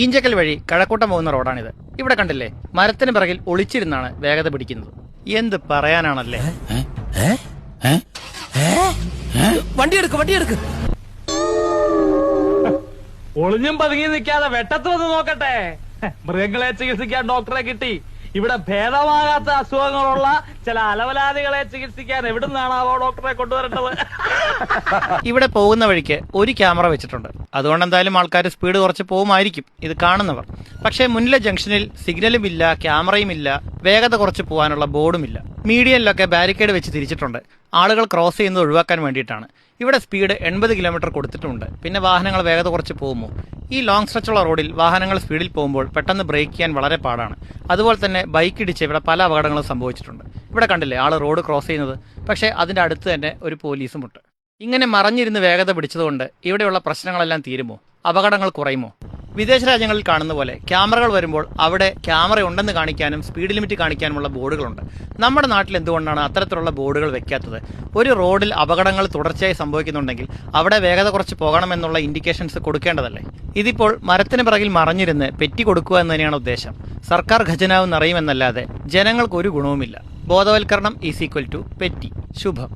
ഈഞ്ചക്കൽ വഴി കഴക്കൂട്ടം പോകുന്ന റോഡാണിത്. ഇവിടെ കണ്ടില്ലേ, മരത്തിന് പിറകിൽ ഒളിച്ചിരുന്നാണ് വേഗത പിടിക്കുന്നത്. എന്ത് പറയാനാണല്ലേ. വണ്ടി എടുക്ക്. ഒളിഞ്ഞും പതുങ്ങി നിൽക്കാതെ വെട്ടത്ത് വന്ന് നോക്കട്ടെ. മൃഗങ്ങളെ ചികിത്സിക്കാൻ ഡോക്ടറെ കിട്ടി. ഇവിടെ ഭേദമാകാത്ത അസുഖങ്ങളുള്ള ചില അലവലാദികളെ ചികിത്സിക്കാൻ എവിടുന്നാണാവോ ഡോക്ടറെ കൊണ്ടുവരേണ്ടത്? ഇവിടെ പോകുന്ന വഴിക്ക് ഒരു ക്യാമറ വെച്ചിട്ടുണ്ട്. അതുകൊണ്ട് എന്തായാലും ആൾക്കാർ സ്പീഡ് കുറച്ച് പോകുമായിരിക്കും ഇത് കാണുന്നവർ. പക്ഷേ മുന്നിലെ ജംഗ്ഷനിൽ സിഗ്നലും ഇല്ല, ക്യാമറയും ഇല്ല, വേഗത കുറച്ച് പോകാനുള്ള ബോർഡുമില്ല. മീഡിയനിലൊക്കെ ബാരിക്കേഡ് വെച്ച് തിരിച്ചിട്ടുണ്ട്. ആളുകൾ ക്രോസ് ചെയ്യുന്നത് ഒഴിവാക്കാൻ വേണ്ടിയിട്ടാണ്. ഇവിടെ സ്പീഡ് 80 കിലോമീറ്റർ കൊടുത്തിട്ടുണ്ട്. പിന്നെ വാഹനങ്ങൾ വേഗത കുറച്ച് പോകുമോ? ഈ ലോങ് സ്ട്രെച്ചുള്ള റോഡിൽ വാഹനങ്ങൾ സ്പീഡിൽ പോകുമ്പോൾ പെട്ടെന്ന് ബ്രേക്ക് ചെയ്യാൻ വളരെ പാടാണ്. അതുപോലെ തന്നെ ബൈക്ക് ഇടിച്ച് ഇവിടെ പല അപകടങ്ങളും സംഭവിച്ചിട്ടുണ്ട്. ഇവിടെ കണ്ടില്ലേ ആൾ റോഡ് ക്രോസ് ചെയ്യുന്നത്. പക്ഷേ അതിൻ്റെ അടുത്ത് തന്നെ ഒരു പോലീസുമുണ്ട്. ഇങ്ങനെ മറഞ്ഞിരുന്ന് വേഗത പിടിച്ചതുകൊണ്ട് ഇവിടെയുള്ള പ്രശ്നങ്ങളെല്ലാം തീരുമോ? അപകടങ്ങൾ കുറയുമോ? വിദേശ രാജ്യങ്ങളിൽ കാണുന്ന പോലെ ക്യാമറകൾ വരുമ്പോൾ അവിടെ ക്യാമറ ഉണ്ടെന്ന് കാണിക്കാനും സ്പീഡ് ലിമിറ്റ് കാണിക്കാനുമുള്ള ബോർഡുകളുണ്ട്. നമ്മുടെ നാട്ടിൽ എന്തുകൊണ്ടാണ് അത്തരത്തിലുള്ള ബോർഡുകൾ വെക്കാത്തത്? ഒരു റോഡിൽ അപകടങ്ങൾ തുടർച്ചയായി സംഭവിക്കുന്നുണ്ടെങ്കിൽ അവിടെ വേഗത കുറച്ച് പോകണമെന്നുള്ള ഇൻഡിക്കേഷൻസ് കൊടുക്കേണ്ടതല്ലേ? ഇതിപ്പോൾ മരത്തിന് പിറകിൽ മറഞ്ഞിരുന്ന് പെറ്റി കൊടുക്കുക എന്ന് തന്നെയാണ് ഉദ്ദേശം. സർക്കാർ ഖജനാവ് നിറയുമെന്നല്ലാതെ ജനങ്ങൾക്ക് ഒരു ഗുണവുമില്ല. ബോധവൽക്കരണം = പെറ്റി. ശുഭം.